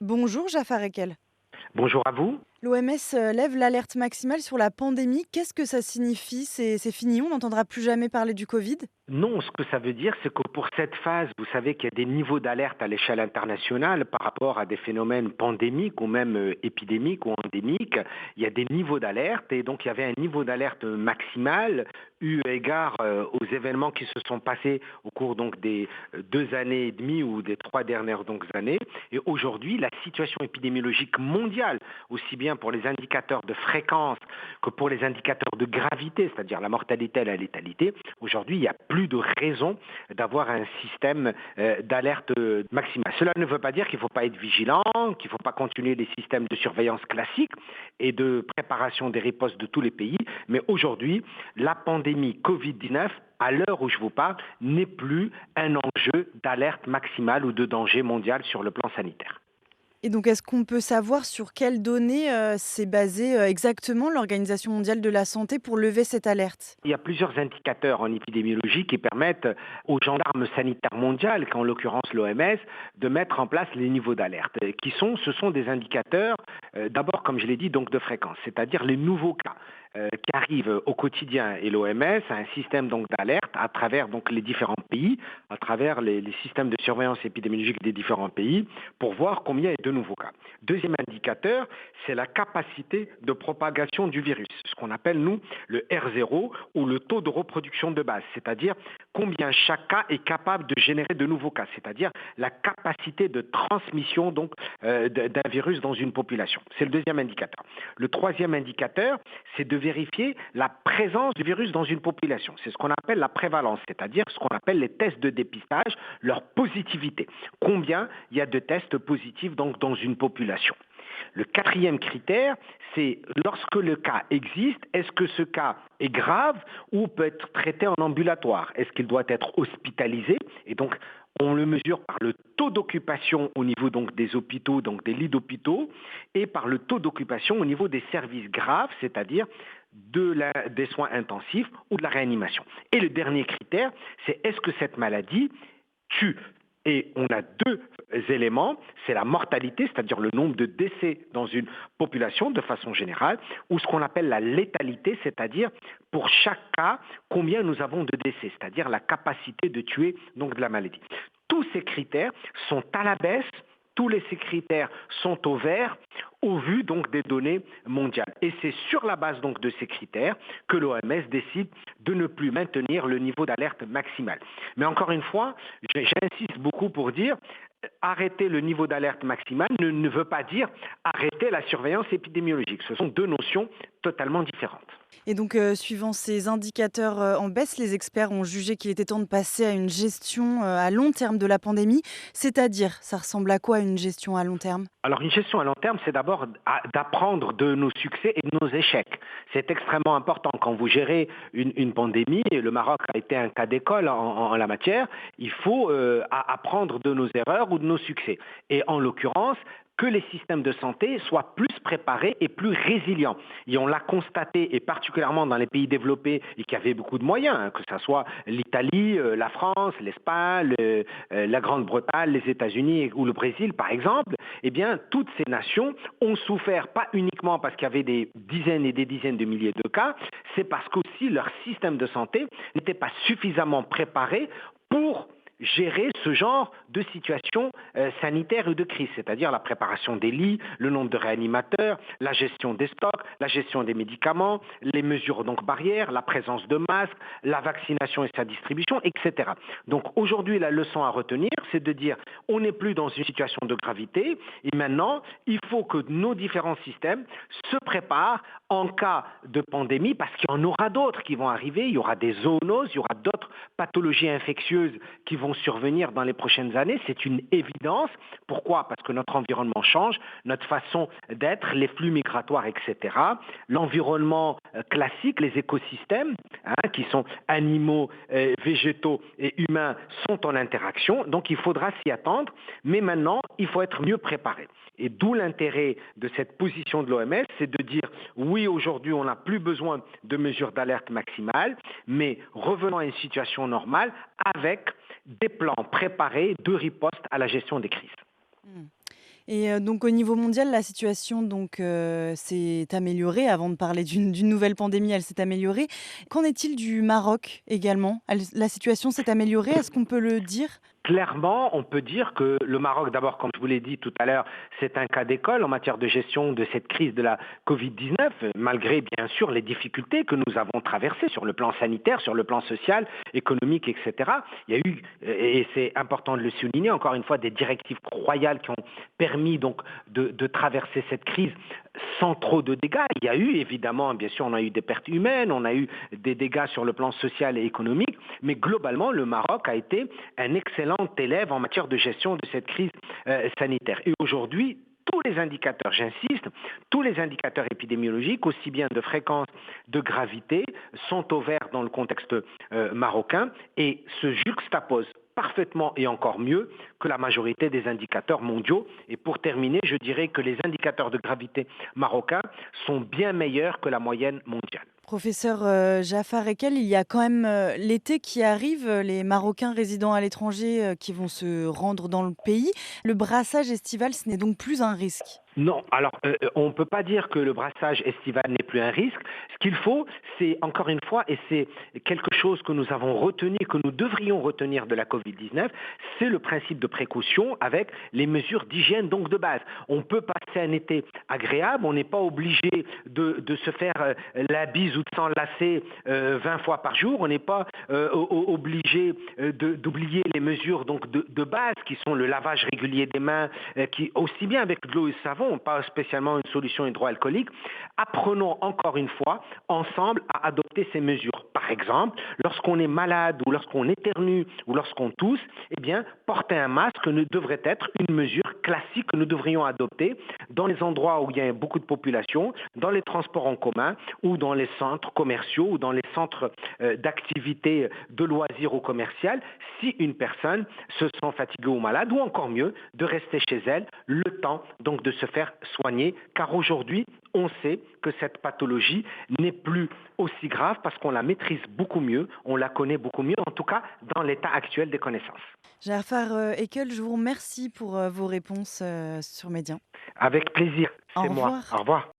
Bonjour Jafar Ekel. Bonjour à vous. L'OMS lève l'alerte maximale sur la pandémie. Qu'est-ce que ça signifie? C'est fini, on n'entendra plus jamais parler du Covid? Non, ce que ça veut dire, c'est que pour cette phase, vous savez qu'il y a des niveaux d'alerte à l'échelle internationale par rapport à des phénomènes pandémiques ou même épidémiques ou endémiques. Il y a des niveaux d'alerte et donc il y avait un niveau d'alerte maximal eu égard aux événements qui se sont passés au cours donc des 2 années et demie ou des 3 dernières donc années. Et aujourd'hui, la situation épidémiologique mondiale, aussi bien pour les indicateurs de fréquence que pour les indicateurs de gravité, c'est-à-dire la mortalité et la létalité, aujourd'hui, il n'y a plus de raison d'avoir un système d'alerte maximale. Cela ne veut pas dire qu'il ne faut pas être vigilant, qu'il ne faut pas continuer les systèmes de surveillance classiques et de préparation des ripostes de tous les pays, mais aujourd'hui, la pandémie Covid-19, à l'heure où je vous parle, n'est plus un enjeu d'alerte maximale ou de danger mondial sur le plan sanitaire. Et donc, est-ce qu'on peut savoir sur quelles données s'est basée exactement l'Organisation mondiale de la santé pour lever cette alerte? Il y a plusieurs indicateurs en épidémiologie qui permettent aux gendarmes sanitaires mondiaux, qu'en l'occurrence l'OMS, de mettre en place les niveaux d'alerte. Ce sont des indicateurs, d'abord, comme je l'ai dit, donc de fréquence, c'est-à-dire les nouveaux cas qui arrivent au quotidien. Et l'OMS a un système donc d'alerte à travers donc les différents pays, à travers les systèmes de surveillance épidémiologique des différents pays, pour voir combien il y a de nouveaux cas. Deuxième indicateur, c'est la capacité de propagation du virus, ce qu'on appelle, nous, le R0 ou le taux de reproduction de base, c'est-à-dire combien chaque cas est capable de générer de nouveaux cas, c'est-à-dire la capacité de transmission donc d'un virus dans une population. C'est le deuxième indicateur. Le troisième indicateur, c'est de vérifier la présence du virus dans une population. C'est ce qu'on appelle la prévalence, c'est-à-dire ce qu'on appelle les tests de dépistage, leur positivité. Combien il y a de tests positifs donc dans une population. Le quatrième critère, c'est lorsque le cas existe, est-ce que ce cas est grave ou peut être traité en ambulatoire? Est-ce qu'il doit être hospitalisé? Et donc, on le mesure par le taux d'occupation au niveau donc des hôpitaux, donc des lits d'hôpitaux, et par le taux d'occupation au niveau des services graves, c'est-à-dire des soins intensifs ou de la réanimation. Et le dernier critère, c'est est-ce que cette maladie tue? Et on a deux éléments, c'est la mortalité, c'est-à-dire le nombre de décès dans une population de façon générale, ou ce qu'on appelle la létalité, c'est-à-dire pour chaque cas, combien nous avons de décès, c'est-à-dire la capacité de tuer donc de la maladie. Tous ces critères sont à la baisse. Tous ces critères sont au vert au vu donc des données mondiales. Et c'est sur la base donc de ces critères que l'OMS décide de ne plus maintenir le niveau d'alerte maximal. Mais encore une fois, j'insiste beaucoup pour dire arrêter le niveau d'alerte maximal ne veut pas dire arrêter la surveillance épidémiologique. Ce sont deux notions totalement différentes. Et donc, suivant ces indicateurs en baisse, les experts ont jugé qu'il était temps de passer à une gestion à long terme de la pandémie. C'est-à-dire, ça ressemble à quoi une gestion à long terme? Alors une gestion à long terme, c'est d'abord d'apprendre de nos succès et de nos échecs. C'est extrêmement important quand vous gérez une pandémie, et le Maroc a été un cas d'école en la matière, il faut apprendre de nos erreurs ou de nos succès. Et en l'occurrence, que les systèmes de santé soient plus préparés et plus résilients. Et on l'a constaté, et particulièrement dans les pays développés et qui avaient beaucoup de moyens, que ce soit l'Italie, la France, l'Espagne, la Grande-Bretagne, les États-Unis ou le Brésil, par exemple, eh bien, toutes ces nations ont souffert, pas uniquement parce qu'il y avait des dizaines et des dizaines de milliers de cas, c'est parce qu'aussi leur système de santé n'était pas suffisamment préparé pour gérer ce genre de situation sanitaire ou de crise, c'est-à-dire la préparation des lits, le nombre de réanimateurs, la gestion des stocks, la gestion des médicaments, les mesures donc barrières, la présence de masques, la vaccination et sa distribution, etc. Donc aujourd'hui, la leçon à retenir, c'est de dire on n'est plus dans une situation de gravité et maintenant, il faut que nos différents systèmes se préparent en cas de pandémie parce qu'il y en aura d'autres qui vont arriver, il y aura des zoonoses, il y aura d'autres pathologies infectieuses qui vont survenir dans les prochaines années, c'est une évidence. Pourquoi? Parce que notre environnement change, notre façon d'être, les flux migratoires, etc. L'environnement classique, les écosystèmes, qui sont animaux, végétaux et humains, sont en interaction. Donc il faudra s'y attendre, mais maintenant, il faut être mieux préparé. Et d'où l'intérêt de cette position de l'OMS, c'est de dire oui, aujourd'hui, on n'a plus besoin de mesures d'alerte maximale, mais revenons à une situation normale avec des plans préparés de riposte à la gestion des crises. Mmh. Et donc au niveau mondial, la situation donc s'est améliorée. Avant de parler d'une nouvelle pandémie, elle s'est améliorée. Qu'en est-il du Maroc également? La situation s'est améliorée, est-ce qu'on peut le dire? Clairement, on peut dire que le Maroc, d'abord, comme je vous l'ai dit tout à l'heure, c'est un cas d'école en matière de gestion de cette crise de la Covid-19, malgré bien sûr les difficultés que nous avons traversées sur le plan sanitaire, sur le plan social, économique, etc. Il y a eu, et c'est important de le souligner, encore une fois, des directives royales qui ont permis donc de traverser cette crise sans trop de dégâts. Il y a eu évidemment, bien sûr, on a eu des pertes humaines, on a eu des dégâts sur le plan social et économique, mais globalement, le Maroc a été un excellent élève en matière de gestion de cette crise sanitaire. Et aujourd'hui, tous les indicateurs, j'insiste, tous les indicateurs épidémiologiques, aussi bien de fréquence, de gravité, sont au vert dans le contexte marocain et se juxtaposent parfaitement et encore mieux que la majorité des indicateurs mondiaux. Et pour terminer, je dirais que les indicateurs de gravité marocains sont bien meilleurs que la moyenne mondiale. Professeur Jafar Ekel, il y a quand même l'été qui arrive, les Marocains résidant à l'étranger qui vont se rendre dans le pays. Le brassage estival, ce n'est donc plus un risque. Non, alors on ne peut pas dire que le brassage estival n'est plus un risque. Ce qu'il faut, c'est encore une fois, et c'est quelque chose que nous avons retenu, que nous devrions retenir de la Covid-19, c'est le principe de précaution avec les mesures d'hygiène donc de base. On peut passer un été agréable, on n'est pas obligé de se faire la bise ou de s'enlacer 20 fois par jour, on n'est pas obligé d'oublier les mesures donc de base qui sont le lavage régulier des mains, qui aussi bien avec de l'eau et le savon, pas spécialement une solution hydroalcoolique. Apprenons encore une fois ensemble à adopter ces mesures. Par exemple, lorsqu'on est malade ou lorsqu'on éternue ou lorsqu'on tousse, eh bien, porter un masque ne devrait être une mesure classique que nous devrions adopter dans les endroits où il y a beaucoup de population, dans les transports en commun ou dans les centres commerciaux ou dans les centres d'activités de loisirs ou commerciales, si une personne se sent fatiguée ou malade, ou encore mieux, de rester chez elle le temps donc de se faire soigner, car aujourd'hui, on sait que cette pathologie n'est plus aussi grave parce qu'on la maîtrise beaucoup mieux, on la connaît beaucoup mieux, en tout cas dans l'état actuel des connaissances. Jafar Ekel, je vous remercie pour vos réponses sur Média. Avec plaisir, Au c'est moi. revoir. Au revoir.